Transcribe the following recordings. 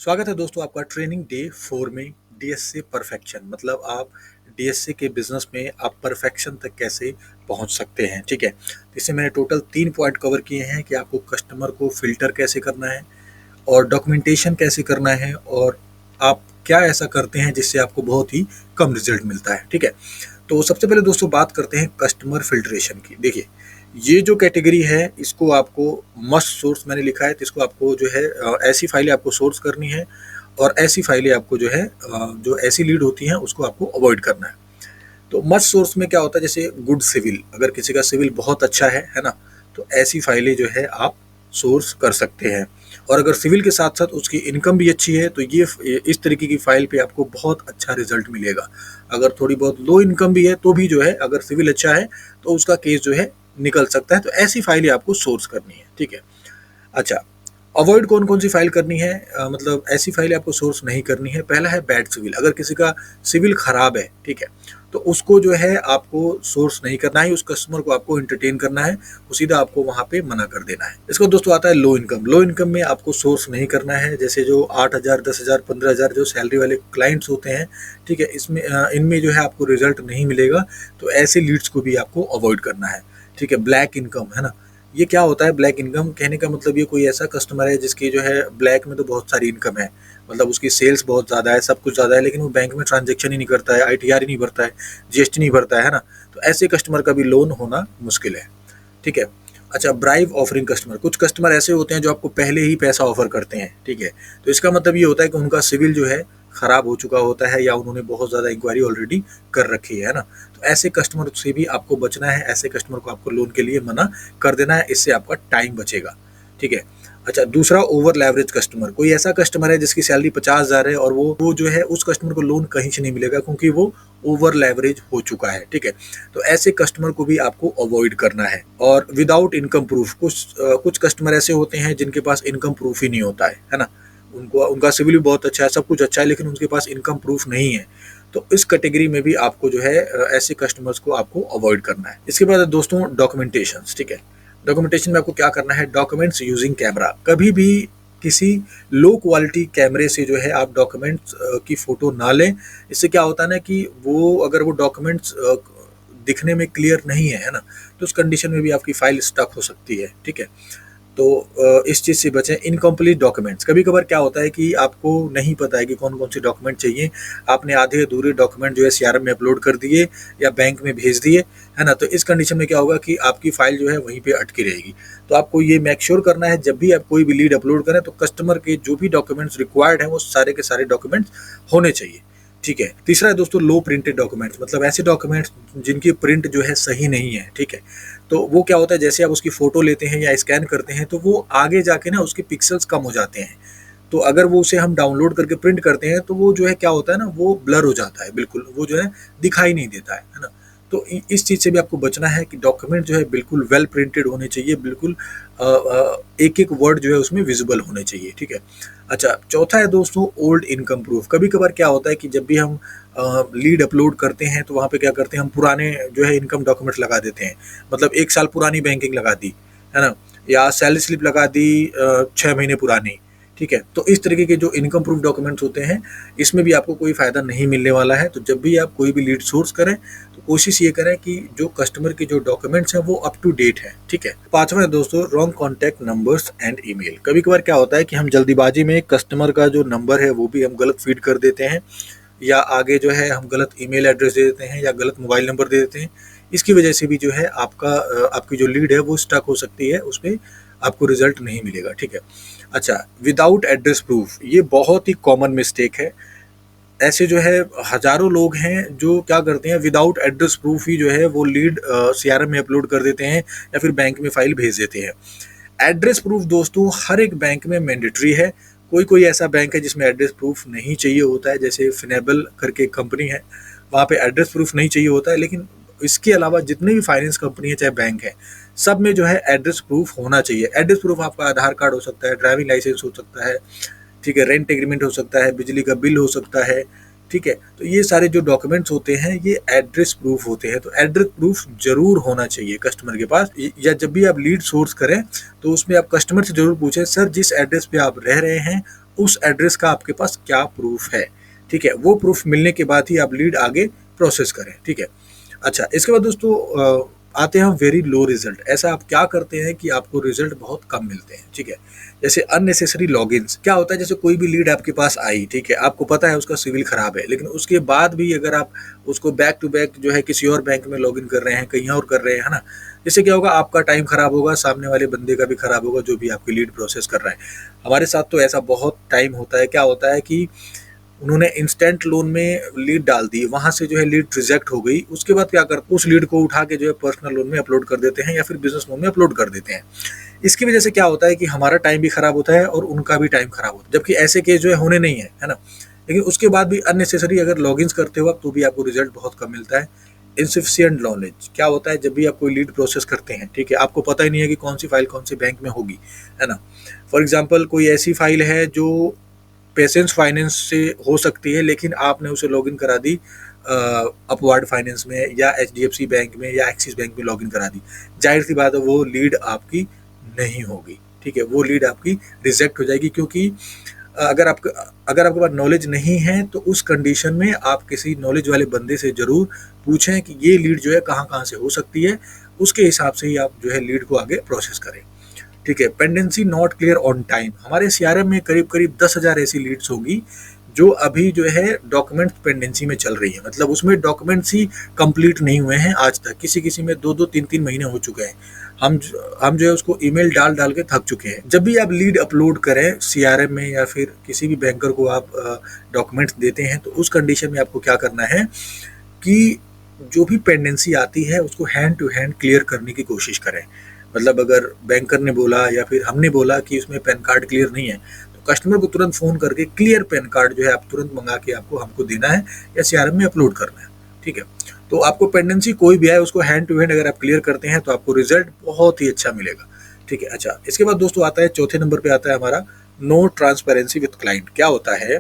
स्वागत है दोस्तों आपका ट्रेनिंग डे 4 में डीएसए परफेक्शन मतलब आप डीएसए के बिजनेस में आप परफेक्शन तक कैसे पहुंच सकते हैं। ठीक है, तो इससे मैंने टोटल 3 पॉइंट कवर किए हैं कि आपको कस्टमर को फिल्टर कैसे करना है और डॉक्यूमेंटेशन कैसे करना है और आप क्या ऐसा करते हैं जिससे आपको बहुत ही कम रिजल्ट मिलता है। ठीक है, तो सबसे पहले दोस्तों बात करते हैं कस्टमर फिल्ट्रेशन की। देखिए, ये जो कैटेगरी है इसको आपको मस्ट सोर्स मैंने लिखा है, तो इसको आपको जो है ऐसी फाइलें आपको सोर्स करनी है और ऐसी फाइलें आपको जो है जो ऐसी लीड होती हैं उसको आपको अवॉइड करना है। तो मस्ट सोर्स में क्या होता है, जैसे गुड सिविल, अगर किसी का सिविल बहुत अच्छा है ना, तो ऐसी फाइलें जो है आप सोर्स कर सकते हैं। और अगर सिविल के साथ साथ उसकी इनकम भी अच्छी है तो ये इस तरीके की फाइल पे आपको बहुत अच्छा रिजल्ट मिलेगा। अगर थोड़ी बहुत लो इनकम भी है तो भी जो है अगर सिविल अच्छा है तो उसका केस जो है निकल सकता है। तो ऐसी फाइलें आपको सोर्स करनी है। ठीक है, अच्छा, अवॉइड कौन कौन सी फाइल करनी है, मतलब ऐसी फाइलें आपको सोर्स नहीं करनी है। पहला है बैड सिविल, अगर किसी का सिविल खराब है, ठीक है, तो उसको जो है आपको सोर्स नहीं करना है, उस कस्टमर को आपको एंटरटेन करना है, वो सीधा आपको वहां पे मना कर देना है। इसको दोस्तों आता है लो इनकम। लो इनकम में आपको सोर्स नहीं करना है, जैसे जो 8,000 10,000 15,000 जो सैलरी वाले क्लाइंट्स होते हैं, ठीक है, इसमें इनमें जो है आपको रिजल्ट नहीं मिलेगा, तो ऐसे लीड्स को भी आपको अवॉइड करना है। ठीक है, ब्लैक इनकम है ना, ये क्या होता है ब्लैक इनकम, कहने का मतलब ये कोई ऐसा कस्टमर है जिसकी जो है ब्लैक में तो बहुत सारी इनकम है, मतलब उसकी सेल्स बहुत ज़्यादा है, सब कुछ ज़्यादा है, लेकिन वो बैंक में ट्रांजेक्शन ही नहीं करता है, आईटीआर ही नहीं भरता है, जीएसटी नहीं भरता है ना, तो ऐसे कस्टमर का भी लोन होना मुश्किल है। ठीक है, अच्छा, ब्राइब ऑफरिंग कस्टमर, कुछ कस्टमर ऐसे होते हैं जो आपको पहले ही पैसा ऑफर करते हैं। ठीक है, तो इसका मतलब ये होता है कि उनका सिविल जो है खराब हो चुका होता है या उन्होंने बहुत ज़्यादा इंक्वायरी ऑलरेडी कर रखी है ना, तो ऐसे कस्टमर से भी आपको बचना है, ऐसे कस्टमर को आपको लोन के लिए मना कर देना है, इससे आपका टाइम बचेगा। ठीक है, अच्छा, दूसरा ओवर लेवरेज कस्टमर, कोई ऐसा कस्टमर है जिसकी सैलरी 50,000 है और वो जो है उस कस्टमर को लोन कहीं से नहीं मिलेगा क्योंकि वो ओवर लेवरेज हो चुका है। ठीक है, तो ऐसे कस्टमर को भी आपको अवॉइड करना है। और विदाउट इनकम प्रूफ, कुछ कस्टमर ऐसे होते हैं जिनके पास इनकम प्रूफ ही नहीं होता है ना, उनको उनका सिविल भी बहुत अच्छा है, सब कुछ अच्छा है, लेकिन उनके पास इनकम प्रूफ नहीं है। तो इस कैटेगरी में भी आपको जो है ऐसे कस्टमर्स को आपको अवॉइड करना है। इसके बाद दोस्तों डॉक्यूमेंटेशन। ठीक है, डॉक्यूमेंटेशन में आपको क्या करना है, डॉक्यूमेंट्स यूजिंग कैमरा, कभी भी किसी लो क्वालिटी कैमरे से जो है आप डॉक्यूमेंट्स की फोटो ना लें। इससे क्या होता है ना कि वो अगर वो डॉक्यूमेंट्स दिखने में क्लियर नहीं है ना, तो उस कंडीशन में भी आपकी फाइल स्टक हो सकती है। ठीक है, तो इस चीज़ से बचें। इनकम्प्लीट डॉक्यूमेंट्स, कभी कभार क्या होता है कि आपको नहीं पता है कि कौन कौन से डॉक्यूमेंट चाहिए, आपने आधे अधूरे डॉक्यूमेंट जो है सीआरएम में अपलोड कर दिए या बैंक में भेज दिए, है ना, तो इस कंडीशन में क्या होगा कि आपकी फाइल जो है वहीं पे अटकी रहेगी। तो आपको ये मेक श्योर करना है जब भी आप कोई भी लीड अपलोड करें तो कस्टमर के जो भी डॉक्यूमेंट्स रिक्वायर्ड हैं वो सारे के सारे डॉक्यूमेंट्स होने चाहिए। ठीक है, तीसरा है दोस्तों लो प्रिंटेड डॉक्यूमेंट्स, मतलब ऐसे डॉक्यूमेंट्स जिनकी प्रिंट जो है सही नहीं है। ठीक है, तो वो क्या होता है, जैसे आप उसकी फोटो लेते हैं या स्कैन करते हैं तो वो आगे जाके ना उसके पिक्सल्स कम हो जाते हैं, तो अगर वो उसे हम डाउनलोड करके प्रिंट करते हैं तो वो जो है क्या होता है ना, वो ब्लर हो जाता है, बिल्कुल वो जो है दिखाई नहीं देता है ना। तो इस चीज़ से भी आपको बचना है कि डॉक्यूमेंट जो है बिल्कुल वेल प्रिंटेड होने चाहिए, बिल्कुल एक एक वर्ड जो है उसमें विजिबल होने चाहिए। ठीक है, अच्छा, चौथा है दोस्तों ओल्ड इनकम प्रूफ। कभी कभार क्या होता है कि जब भी हम लीड अपलोड करते हैं तो वहाँ पे क्या करते हैं, हम पुराने जो है इनकम डॉक्यूमेंट्स लगा देते हैं, मतलब 1 साल पुरानी बैंकिंग लगा दी, है ना, या सैलरी स्लिप लगा दी 6 महीने पुरानी। ठीक है, तो इस तरीके के जो इनकम प्रूफ डॉक्यूमेंट्स होते हैं इसमें भी आपको कोई फायदा नहीं मिलने वाला है। तो जब भी आप कोई भी लीड सोर्स करें तो कोशिश ये करें कि जो कस्टमर के जो डॉक्यूमेंट्स हैं वो अप टू डेट है। ठीक है, पांचवा है दोस्तों wrong contact numbers and email. कभी कभार क्या होता है कि हम जल्दीबाजी में कस्टमर का जो नंबर है वो भी हम गलत फीड कर देते हैं, या आगे जो है हम गलत ईमेल एड्रेस दे देते हैं या गलत मोबाइल नंबर दे देते हैं। इसकी वजह से भी जो है आपकी जो लीड है वो स्टक हो सकती है, उसमें आपको रिजल्ट नहीं मिलेगा। ठीक है, अच्छा, विदाउट एड्रेस प्रूफ, ये बहुत ही कॉमन मिस्टेक है। ऐसे जो है हजारों लोग हैं जो क्या करते हैं, विदाउट एड्रेस प्रूफ ही जो है वो लीड सीआरएम में अपलोड कर देते हैं या फिर बैंक में फाइल भेज देते हैं। एड्रेस प्रूफ दोस्तों हर एक बैंक में मैंडेटरी है। कोई कोई ऐसा बैंक है जिसमें एड्रेस प्रूफ नहीं चाहिए होता है, जैसे फिनेबल करके कंपनी है, वहाँ पे एड्रेस प्रूफ नहीं चाहिए होता है, लेकिन इसके अलावा जितने भी फाइनेंस कंपनी है चाहे बैंक है, सब में जो है एड्रेस प्रूफ होना चाहिए। एड्रेस प्रूफ आपका आधार कार्ड हो सकता है, ड्राइविंग लाइसेंस हो सकता है, ठीक है, रेंट एग्रीमेंट हो सकता है, बिजली का बिल हो सकता है। ठीक है, तो ये सारे जो डॉक्यूमेंट्स होते हैं ये एड्रेस प्रूफ होते हैं, तो एड्रेस प्रूफ जरूर होना चाहिए कस्टमर के पास। या जब भी आप लीड सोर्स करें तो उसमें आप कस्टमर से जरूर पूछें, सर जिस एड्रेस पे आप रह रहे हैं उस एड्रेस का आपके पास क्या प्रूफ है, ठीक है। वो प्रूफ मिलने के बाद ही आप लीड आगे प्रोसेस करें, ठीक है। अच्छा, इसके बाद दोस्तों आते हैं हम वेरी लो रिजल्ट। ऐसा आप क्या करते हैं कि आपको रिजल्ट बहुत कम मिलते हैं, ठीक है। जैसे अननेसेसरी लॉगिन्स। क्या होता है, जैसे कोई भी लीड आपके पास आई, ठीक है, आपको पता है उसका सिविल खराब है, लेकिन उसके बाद भी अगर आप उसको बैक टू बैक जो है किसी और बैंक में लॉगिन कर रहे हैं, कहीं और कर रहे हैं, है ना, इससे क्या होगा, आपका टाइम खराब होगा, सामने वाले बंदे का भी खराब होगा जो भी आपकी लीड प्रोसेस कर रहा है। हमारे साथ तो ऐसा बहुत टाइम होता है। क्या होता है कि उन्होंने इंस्टेंट लोन में लीड डाल दी, वहां से जो है लीड रिजेक्ट हो गई, उसके बाद क्या करते, उस लीड को उठा के जो है पर्सनल लोन में अपलोड कर देते हैं या फिर बिजनेस लोन में अपलोड कर देते हैं। इसकी वजह से क्या होता है कि हमारा टाइम भी खराब होता है और उनका भी टाइम खराब होता है, जबकि ऐसे केस जो है होने नहीं है ना। लेकिन उसके बाद भी अननेसेसरी अगर लॉगिन्स करते हो आप, तो भी आपको रिजल्ट बहुत कम मिलता है। Insufficient knowledge. क्या होता है, जब भी आप कोई लीड प्रोसेस करते हैं, ठीक है, आपको पता ही नहीं है कि कौन सी फाइल कौन से बैंक में होगी, है ना। फॉर एग्जाम्पल कोई ऐसी फाइल है जो पेशेंस फाइनेंस से हो सकती है, लेकिन आपने उसे लॉगिन करा दी अपवार्ड फाइनेंस में या एचडीएफसी बैंक में या एक्सिस बैंक में लॉगिन करा दी, जाहिर सी बात है वो लीड आपकी नहीं होगी, ठीक है, वो लीड आपकी रिजेक्ट हो जाएगी। क्योंकि अगर आपके पास नॉलेज नहीं है तो उस कंडीशन में आप किसी नॉलेज वाले बंदे से जरूर पूछें कि ये लीड जो है कहाँ कहाँ से हो सकती है, उसके हिसाब से ही आप जो है लीड को आगे प्रोसेस करें, ठीक है। Pendency not clear on time. हमारे सीआरएम में करीब करीब 10,000 ऐसी लीड्स होंगी जो अभी जो है डॉक्यूमेंट पेंडेंसी में चल रही है, मतलब उसमें डॉक्यूमेंट्स ही कंप्लीट नहीं हुए हैं आज तक। किसी किसी में 2-2 3-3 महीने हो चुके हैं। हम जो है उसको ईमेल डाल डाल के थक चुके हैं। जब भी आप लीड अपलोड करें सीआरएम में या फिर किसी भी बैंकर को आप डॉक्यूमेंट्स देते हैं, तो उस कंडीशन में आपको क्या करना है कि जो भी पेंडेंसी आती है उसको हैंड टू हैंड क्लियर करने की कोशिश करें। मतलब अगर बैंकर ने बोला या फिर हमने बोला कि उसमें पैन कार्ड क्लियर नहीं है, तो कस्टमर को तुरंत फ़ोन करके क्लियर पैन कार्ड जो है आप तुरंत मंगा के आपको हमको देना है या सीआरएम में अपलोड करना है, ठीक है। तो आपको पेंडेंसी कोई भी आए उसको हैंड टू हैंड अगर आप क्लियर करते हैं तो आपको रिजल्ट बहुत ही अच्छा मिलेगा, ठीक है। अच्छा, इसके बाद दोस्तों आता है चौथे नंबर पे आता है हमारा नो ट्रांसपेरेंसी विद क्लाइंट। क्या होता है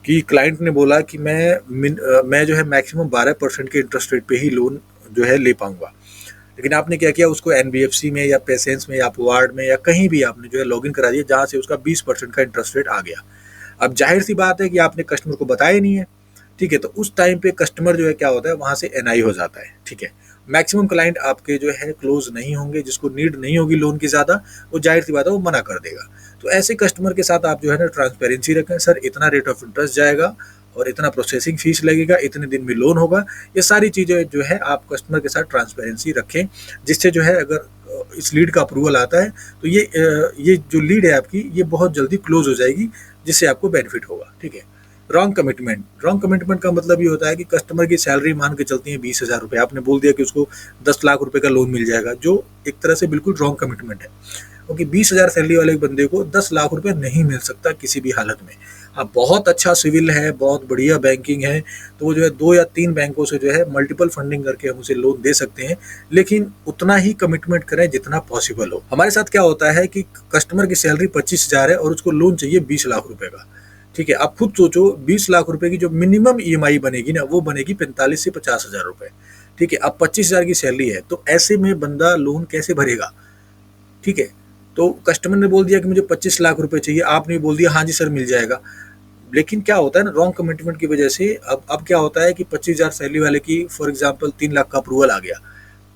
कि क्लाइंट ने बोला कि मैं जो है मैक्सिमम 12% के इंटरेस्ट रेट पे ही लोन जो है ले पाऊंगा, लेकिन आपने क्या किया, उसको एनबीएफसी में या पेसेंस में या अपवार्ड में या कहीं भी आपने जो है लॉगिन करा दिया जहां से उसका 20% का इंटरेस्ट रेट आ गया। अब जाहिर सी बात है कि आपने कस्टमर को बताया नहीं है, ठीक है, तो उस टाइम पे कस्टमर जो है क्या होता है वहां से एनआई हो जाता है, ठीक है। मैक्सिमम क्लाइंट आपके जो है क्लोज नहीं होंगे, जिसको नीड नहीं होगी लोन की ज़्यादा, वो जाहिर सी बात है वो मना कर देगा। तो ऐसे कस्टमर के साथ आप जो है ना ट्रांसपेरेंसी रखें, सर इतना रेट ऑफ इंटरेस्ट जाएगा और इतना प्रोसेसिंग फीस लगेगा, इतने दिन में लोन होगा। ये सारी चीज़ें जो है आप कस्टमर के साथ ट्रांसपेरेंसी रखें, जिससे जो है अगर इस लीड का अप्रूवल आता है तो ये जो लीड है आपकी ये बहुत जल्दी क्लोज हो जाएगी, जिससे आपको बेनिफिट होगा, ठीक है। रॉन्ग कमिटमेंट का मतलब ये होता है कि कस्टमर की सैलरी मान के चलती है 20,000 रुपये, आपने बोल दिया कि उसको 10 लाख रुपए का लोन मिल जाएगा, जो एक तरह से बिल्कुल रॉन्ग कमिटमेंट है। क्योंकि 20,000 सैलरी वाले बंदे को 10 लाख रुपए नहीं मिल सकता किसी भी हालत में। हाँ, बहुत अच्छा सिविल है, बहुत बढ़िया बैंकिंग है, तो वो जो है 2 या 3 बैंकों से जो है मल्टीपल फंडिंग करके हम उसे लोन दे सकते हैं, लेकिन उतना ही कमिटमेंट करें जितना पॉसिबल हो। हमारे साथ क्या होता है कि कस्टमर की सैलरी 25,000 है और उसको लोन चाहिए 20 लाख रुपए का, ठीक है। आप खुद सोचो, 20 लाख रुपए की जो मिनिमम ईएमआई बनेगी ना, वो बनेगी 45 से 50,000 रुपए, ठीक है। अब 25,000 की सैलरी है, तो ऐसे में बंदा लोन कैसे भरेगा, ठीक है। तो कस्टमर ने बोल दिया कि मुझे 25 लाख रुपए चाहिए, आपने बोल दिया हाँ जी सर मिल जाएगा, लेकिन क्या होता है ना, रॉन्ग कमिटमेंट की वजह से अब क्या होता है कि 25,000 सैलरी वाले की फॉर एग्जांपल 3 लाख का अप्रूवल आ गया।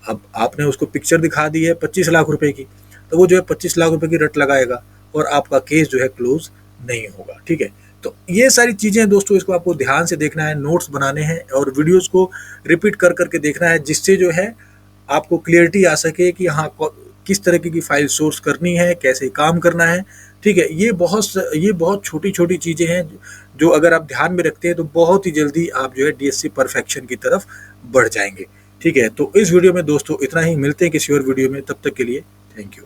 अब आपने उसको पिक्चर दिखा दी है 25 लाख रुपए की, तो वो जो है 25 लाख रुपए की रट लगाएगा और आपका केस जो है क्लोज नहीं होगा, ठीक है। तो ये सारी चीजें दोस्तों, इसको आपको ध्यान से देखना है, नोट्स बनाने हैं और वीडियोस को रिपीट कर करके देखना है, जिससे जो है आपको क्लियरिटी आ सके कि हाँ किस तरीके की फाइल सोर्स करनी है, कैसे काम करना है, ठीक है। ये बहुत छोटी छोटी चीज़ें हैं जो अगर आप ध्यान में रखते हैं तो बहुत ही जल्दी आप जो है डीएससी परफेक्शन की तरफ बढ़ जाएंगे, ठीक है। तो इस वीडियो में दोस्तों इतना ही, मिलते हैं किसी और वीडियो में, तब तक के लिए थैंक यू।